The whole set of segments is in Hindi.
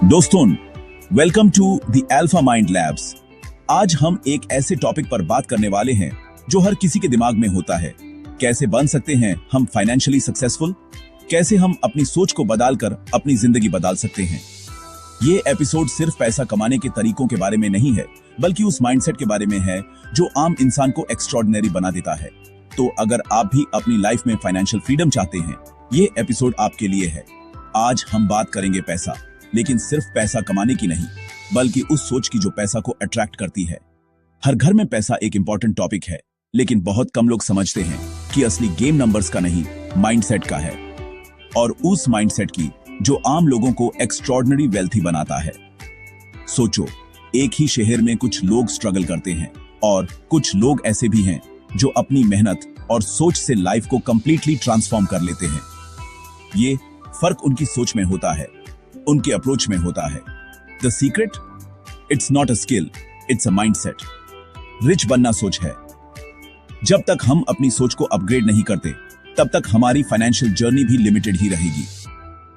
दोस्तों, welcome to the Alpha Mind Labs. आज हम एक ऐसे टॉपिक पर बात करने वाले हैं जो हर किसी के दिमाग में होता है। कैसे बन सकते हैं हम फाइनेंशियली सक्सेसफुल? कैसे हम अपनी सोच को बदलकर अपनी जिंदगी बदल सकते हैं? ये एपिसोड सिर्फ पैसा कमाने के तरीकों के बारे में नहीं है, बल्कि उस माइंडसेट के बारे में है जो आम इंसान को एक्स्ट्रॉर्डिनरी बना देता है। तो अगर आप भी अपनी लाइफ में फाइनेंशियल फ्रीडम चाहते हैं, ये एपिसोड आपके लिए है। आज हम बात करेंगे पैसा, लेकिन सिर्फ पैसा कमाने की नहीं, बल्कि उस सोच की जो पैसा को अट्रैक्ट करती है। हर घर में पैसा एक इंपॉर्टेंट टॉपिक है, लेकिन बहुत कम लोग समझते हैं कि असली गेम नंबर्स का नहीं, माइंडसेट का है। और उस माइंडसेट की जो आम लोगों को एक्स्ट्रॉर्डिनरी वेल्थी बनाता है। सोचो, एक ही शहर में कुछ लोग स्ट्रगल करते हैं और कुछ लोग ऐसे भी हैं जो अपनी मेहनत और सोच से लाइफ को कंप्लीटली ट्रांसफॉर्म कर लेते हैं। ये फर्क उनकी सोच में होता है, उनके अप्रोच में होता है। The secret? It's not a skill, it's a mindset. Rich बनना सोच है। जब तक हम अपनी सोच को अपग्रेड नहीं करते, तब तक हमारी फाइनेंशियल जर्नी भी लिमिटेड ही रहेगी।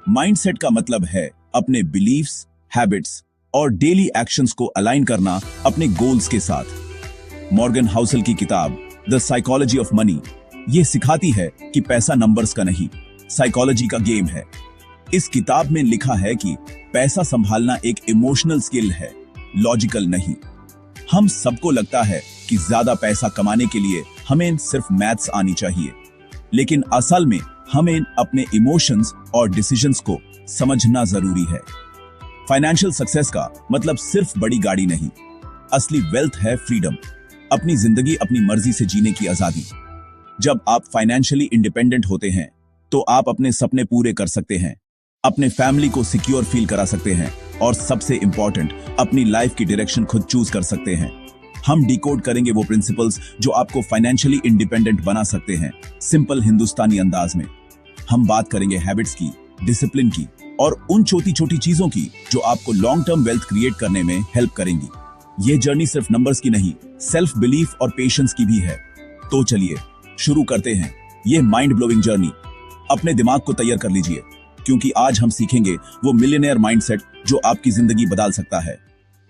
माइंडसेट का मतलब है अपने बिलीफ्स, हैबिट्स और डेली एक्शंस को अलाइन करना अपने गोल्स के साथ। मॉर्गन हाउसल की किताब द साइकोलॉजी ऑफ मनी ये सिखाती है कि पैसा नंबर्स का नहीं, साइकोलॉजी का गेम है। इस किताब में लिखा है कि पैसा संभालना एक इमोशनल स्किल है, लॉजिकल नहीं। हम सबको लगता है कि ज्यादा पैसा कमाने के लिए हमें सिर्फ मैथ्स आनी चाहिए, लेकिन असल में हमें अपने इमोशंस और डिसीजंस को समझना जरूरी है। फाइनेंशियल सक्सेस का मतलब सिर्फ बड़ी गाड़ी नहीं, असली वेल्थ है फ्रीडम, अपनी जिंदगी अपनी मर्जी से जीने की आजादी। जब आप फाइनेंशियली इंडिपेंडेंट होते हैं, तो आप अपने सपने पूरे कर सकते हैं, अपने फैमिली को सिक्योर फील करा सकते हैं और सबसे इंपॉर्टेंट, अपनी लाइफ की डायरेक्शन खुद चूज कर सकते हैं। हम डिकोड करेंगे वो प्रिंसिपल्स जो आपको फाइनेंशियली इंडिपेंडेंट बना सकते हैं, सिंपल हिंदुस्तानी अंदाज में। हम बात करेंगे हैबिट्स की, डिसिप्लिन की और उन छोटी छोटी चीजों की जो आपको लॉन्ग टर्म वेल्थ क्रिएट करने में हेल्प करेंगी। ये जर्नी सिर्फ नंबर्स की नहीं, सेल्फ बिलीफ और पेशेंस की भी है। तो चलिए शुरू करते हैं ये माइंड ब्लोइंग जर्नी। अपने दिमाग को तैयार कर लीजिए, क्योंकि आज हम सीखेंगे वो मिलियनेयर माइंडसेट जो आपकी जिंदगी बदल सकता है।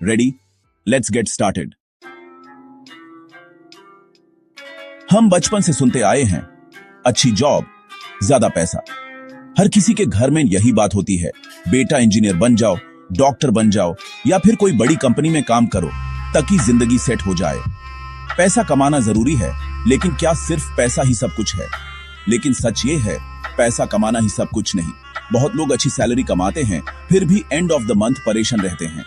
रेडी? Let's get started. हम बचपन से सुनते आए हैं, अच्छी जॉब, ज्यादा पैसा। हर किसी के घर में यही बात होती है, बेटा इंजीनियर बन जाओ, डॉक्टर बन जाओ या फिर कोई बड़ी कंपनी में काम करो ताकि जिंदगी सेट हो जाए। पैसा कमाना जरूरी है, लेकिन क्या सिर्फ पैसा ही सब कुछ है? लेकिन सच ये है, पैसा कमाना ही सब कुछ नहीं। बहुत लोग अच्छी सैलरी कमाते हैं, फिर भी एंड ऑफ द मंथ परेशान रहते हैं।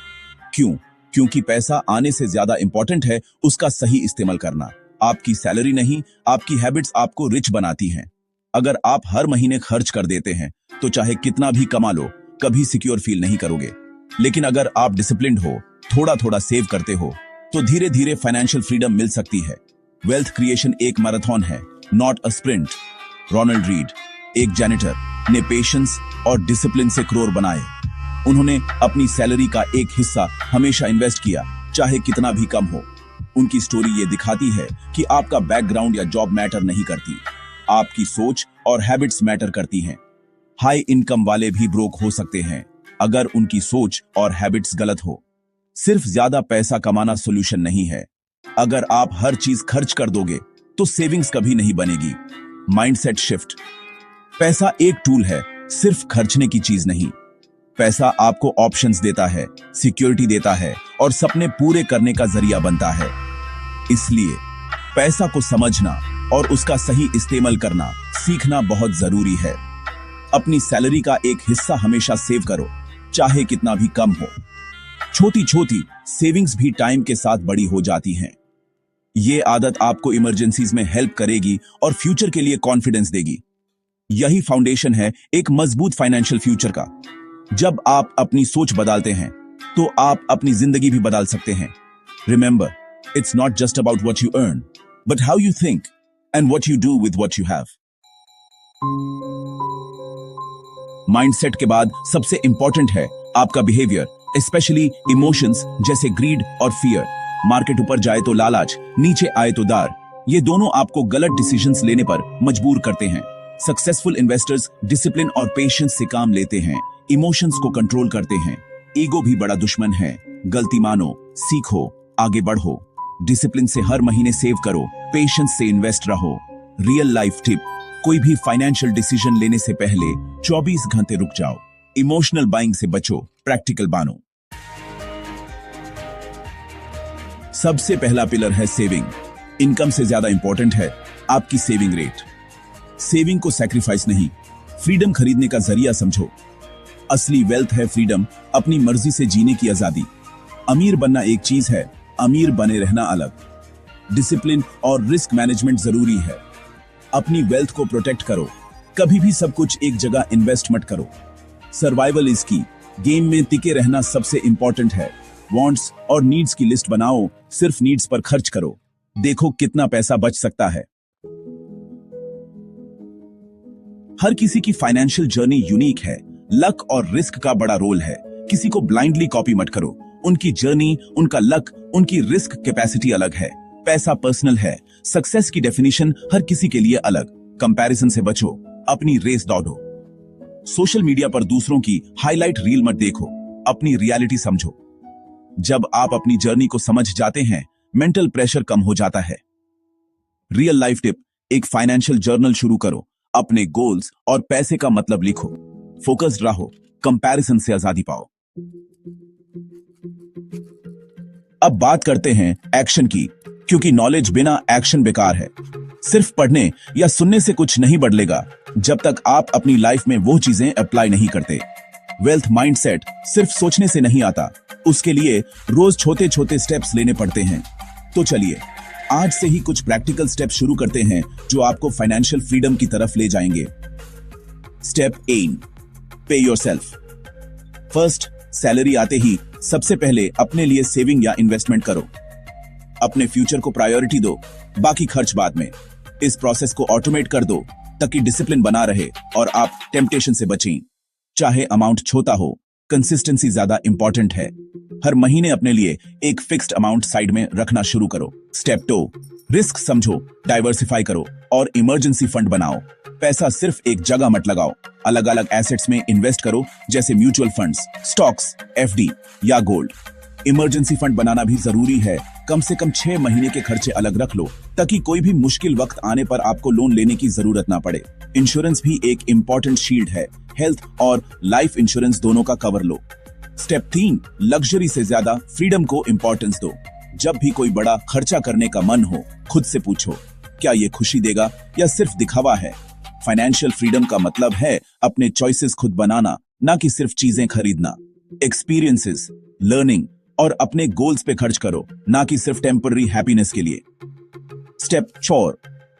क्यों? क्योंकि पैसा आने से ज्यादा इंपॉर्टेंट है उसका सही इस्तेमाल करना। आपकी सैलरी नहीं, आपकी हैबिट्स आपको रिच बनाती हैं। अगर आप हर महीने खर्च कर देते हैं, तो चाहे कितना भी कमा लो, कभी सिक्योर फील नहीं करोगे। लेकिन अगर आप डिसिप्लिन्ड हो, थोड़ा थोड़ा सेव करते हो, तो धीरे धीरे फाइनेंशियल फ्रीडम मिल सकती है। वेल्थ क्रिएशन एक मैराथन है, not a sprint. Ronald Read, एक जैनिटर, ने पेशेंस और डिसिप्लिन से करोड़ बनाए। उन्होंने अपनी सैलरी का एक हिस्सा हमेशा इन्वेस्ट किया, चाहे कितना भी कम हो। उनकी स्टोरी ये दिखाती है कि आपका बैकग्राउंड या जॉब मैटर नहीं करती, आपकी सोच और हैबिट्स मैटर करती हैं। हाई इनकम वाले भी ब्रोक हो सकते हैं अगर उनकी सोच और हैबिट्स गलत हो। सिर्फ ज्यादा पैसा कमाना सोल्यूशन नहीं है। अगर आप हर चीज खर्च कर दोगे, तो सेविंग्स कभी नहीं बनेगी। Mindset shift. पैसा एक टूल है, सिर्फ खर्चने की चीज नहीं। पैसा आपको ऑप्शंस देता है, सिक्योरिटी देता है और सपने पूरे करने का जरिया बनता है। इसलिए पैसा को समझना और उसका सही इस्तेमाल करना सीखना बहुत जरूरी है। अपनी सैलरी का एक हिस्सा हमेशा सेव करो, चाहे कितना भी कम हो। छोटी छोटी सेविंग्स भी टाइम के साथ बड़ी हो जाती हैं। ये आदत आपको इमरजेंसीज में हेल्प करेगी और फ्यूचर के लिए कॉन्फिडेंस देगी। यही फाउंडेशन है एक मजबूत फाइनेंशियल फ्यूचर का। जब आप अपनी सोच बदलते हैं, तो आप अपनी जिंदगी भी बदल सकते हैं। Remember, it's not just about what you earn, but how you think and what you do with what you have. Mindset के बाद सबसे इंपॉर्टेंट है आपका बिहेवियर, स्पेशली इमोशंस जैसे ग्रीड और फियर। मार्केट ऊपर जाए तो लालच, नीचे आए तो डर, ये दोनों आपको गलत डिसीजंस लेने पर मजबूर करते हैं। सक्सेसफुल इन्वेस्टर्स डिसिप्लिन और पेशेंस से काम लेते हैं, इमोशंस को कंट्रोल करते हैं। ईगो भी बड़ा दुश्मन है। गलती मानो, सीखो, आगे बढ़ो। डिसिप्लिन से हर महीने सेव करो, पेशेंस से इन्वेस्ट रहो। रियल लाइफ टिप, कोई भी फाइनेंशियल डिसीजन लेने से पहले 24 घंटे रुक जाओ। इमोशनल बाइंग से बचो, प्रैक्टिकल बनो। सबसे पहला पिलर है सेविंग। इनकम से ज्यादा इंपॉर्टेंट है आपकी सेविंग रेट। सेविंग को सैक्रिफाइस नहीं, फ्रीडम खरीदने का जरिया समझो। असली वेल्थ है फ्रीडम, अपनी मर्जी से जीने की आजादी। अमीर बनना एक चीज है, अमीर बने रहना अलग। डिसिप्लिन और रिस्क मैनेजमेंट जरूरी है। अपनी वेल्थ को प्रोटेक्ट करो, कभी भी सब कुछ एक जगह इन्वेस्ट मत करो। सर्वाइवल इज की, गेम में टिके रहना सबसे इंपॉर्टेंट है। वांट्स और नीड्स की लिस्ट बनाओ, सिर्फ नीड्स पर खर्च करो, देखो कितना पैसा बच सकता है। हर किसी की फाइनेंशियल जर्नी यूनिक है, लक और रिस्क का बड़ा रोल है। किसी को ब्लाइंडली कॉपी मत करो, उनकी जर्नी, उनका लक, उनकी रिस्क कैपेसिटी अलग है। पैसा पर्सनल है, सक्सेस की डेफिनेशन हर किसी के लिए अलग। कंपैरिजन से बचो, अपनी रेस दौड़ो। सोशल मीडिया पर दूसरों की हाईलाइट रील मत देखो, अपनी रियलिटी समझो। जब आप अपनी जर्नी को समझ जाते हैं, मेंटल प्रेशर कम हो जाता है। रियल लाइफ टिप, एक फाइनेंशियल जर्नल शुरू करो। अपने गोल्स और पैसे का मतलब लिखो। फोकस्ड रहो, कंपैरिजन से आजादी पाओ। अब बात करते हैं एक्शन की, क्योंकि नॉलेज बिना एक्शन बेकार है। सिर्फ पढ़ने या सुनने से कुछ नहीं बदलेगा जब तक आप अपनी लाइफ में वो चीजें अप्लाई नहीं करते। वेल्थ माइंडसेट सिर्फ सोचने से नहीं आता, उसके लिए रोज छोटे छोटे स्टेप्स लेने पड़ते हैं। तो चलिए आज से ही कुछ प्रैक्टिकल स्टेप्स शुरू करते हैं जो आपको फाइनेंशियल फ्रीडम की तरफ ले जाएंगे। स्टेप 8, पे योरसेल्फ। फर्स्ट, सैलरी आते ही सबसे पहले अपने लिए सेविंग या इन्वेस्टमेंट करो। अपने फ्यूचर को प्रायोरिटी दो, बाकी खर्च बाद में। इस प्रोसेस को ऑटोमेट कर दो ताकि डिसिप्लिन बना रहे और आप टेम्पटेशन से बचें। चाहे अमाउंट छोटा हो, कंसिस्टेंसी ज्यादा इंपॉर्टेंट है। हर महीने अपने लिए एक फिक्स्ड अमाउंट साइड में रखना शुरू करो। स्टेप 2, रिस्क समझो, डाइवर्सिफाई करो और इमरजेंसी फंड बनाओ। पैसा सिर्फ एक जगह मत लगाओ, अलग अलग एसेट्स में इन्वेस्ट करो, जैसे म्यूचुअल फंड्स, स्टॉक्स, एफडी या गोल्ड। इमरजेंसी फंड बनाना भी जरूरी है। कम से कम 6 महीने के खर्चे अलग रख लो ताकि कोई भी मुश्किल वक्त आने पर आपको लोन लेने की जरूरत ना पड़े। इंश्योरेंस भी एक इंपॉर्टेंट शील्ड है, हेल्थ और लाइफ इंश्योरेंस दोनों का कवर लो। स्टेप 3, लग्जरी से ज्यादा फ्रीडम को इंपॉर्टेंस दो। जब भी कोई बड़ा खर्चा करने का मन हो, खुद से पूछो, क्या ये खुशी देगा या सिर्फ दिखावा है? फाइनेंशियल फ्रीडम का मतलब है अपने चॉइसेस खुद बनाना, ना कि सिर्फ चीजें खरीदना। एक्सपीरियंसेस, लर्निंग और अपने गोल्स पे खर्च करो, ना कि सिर्फ टेम्पररी हैप्पीनेस के लिए। स्टेप 4,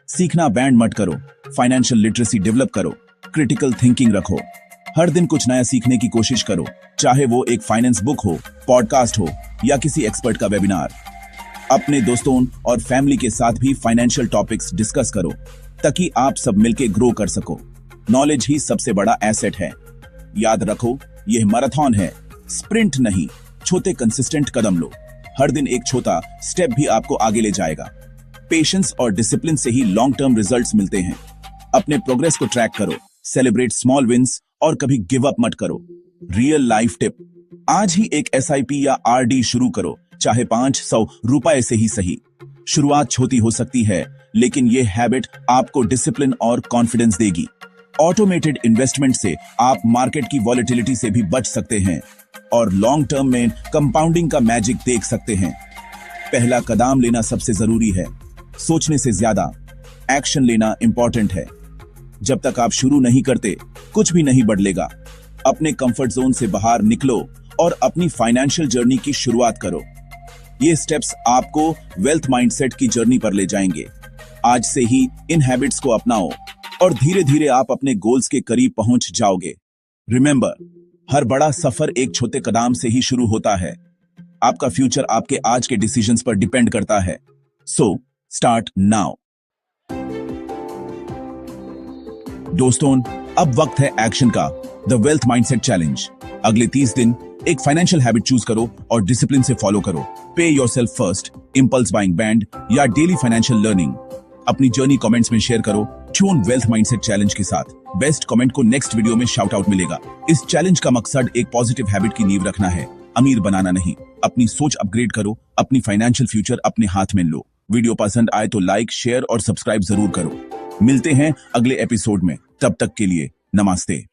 सीखना बैंड मत करो, फाइनेंशियल लिटरेसी डेवलप करो, क्रिटिकल थिंकिंग रखो। हर दिन कुछ नया सीखने की कोशिश करो, चाहे वो एक फाइनेंस बुक हो, पॉडकास्ट हो या किसी एक्सपर्ट का वेबिनार। अपने दोस्तों और फैमिली के साथ भी फाइनेंशियल टॉपिक्स डिस्कस करो ताकि आप सब मिलके ग्रो कर सको। नॉलेज ही सबसे बड़ा एसेट है। याद रखो, यह मैराथन है, स्प्रिंट नहीं। छोटे कंसिस्टेंट कदम लो, हर दिन एक छोटा स्टेप भी आपको आगे ले जाएगा। पेशेंस और डिसिप्लिन से ही लॉन्ग टर्म रिजल्ट्स मिलते हैं। अपने प्रोग्रेस को ट्रैक करो, सेलिब्रेट स्मॉल विंस और कभी गिव अप मत करो। रियल लाइफ टिप, आज ही एक एसआईपी या आरडी शुरू करो, चाहे 500 रुपए से ही सही। शुरुआत छोटी हो सकती है, लेकिन ये हैबिट आपको डिसिप्लिन और कॉन्फिडेंस देगी। ऑटोमेटेड इन्वेस्टमेंट से आप मार्केट की वॉलेटिलिटी से भी बच सकते हैं और लॉन्ग टर्म में कंपाउंडिंग का मैजिक देख सकते हैं। पहला कदम लेना सबसे जरूरी है, सोचने से ज्यादा एक्शन लेना इंपॉर्टेंट है। जब तक आप शुरू नहीं करते, कुछ भी नहीं बदलेगा। अपने कंफर्ट जोन से बाहर निकलो और अपनी फाइनेंशियल जर्नी की शुरुआत करो। ये स्टेप्स आपको वेल्थ माइंडसेट की जर्नी पर ले जाएंगे। आज से ही इन हैबिट्स को अपनाओ और धीरे धीरे आप अपने गोल्स के करीब पहुंच जाओगे। रिमेंबर, हर बड़ा सफर एक छोटे कदम से ही शुरू होता है। आपका फ्यूचर आपके आज के डिसीजंस पर डिपेंड करता है। So start now. दोस्तों, अब वक्त है एक्शन का। The wealth mindset challenge. अगले 30 दिन एक फाइनेंशियल हैबिट चूज करो और डिसिप्लिन से फॉलो करो। पे yourself first, impulse buying band या डेली फाइनेंशियल लर्निंग। अपनी जर्नी कमेंट्स में शेयर करो ट्यून वेल्थ माइंडसेट चैलेंज के साथ बेस्ट कमेंट को नेक्स्ट वीडियो में शाउट आउट मिलेगा। इस चैलेंज का मकसद एक पॉजिटिव हैबिट की नींव रखना है, अमीर बनाना नहीं। अपनी सोच अपग्रेड करो, अपनी फाइनेंशियल फ्यूचर अपने हाथ में लो। वीडियो पसंद आए तो लाइक, शेयर और सब्सक्राइब जरूर करो। मिलते हैं अगले एपिसोड में, तब तक के लिए नमस्ते।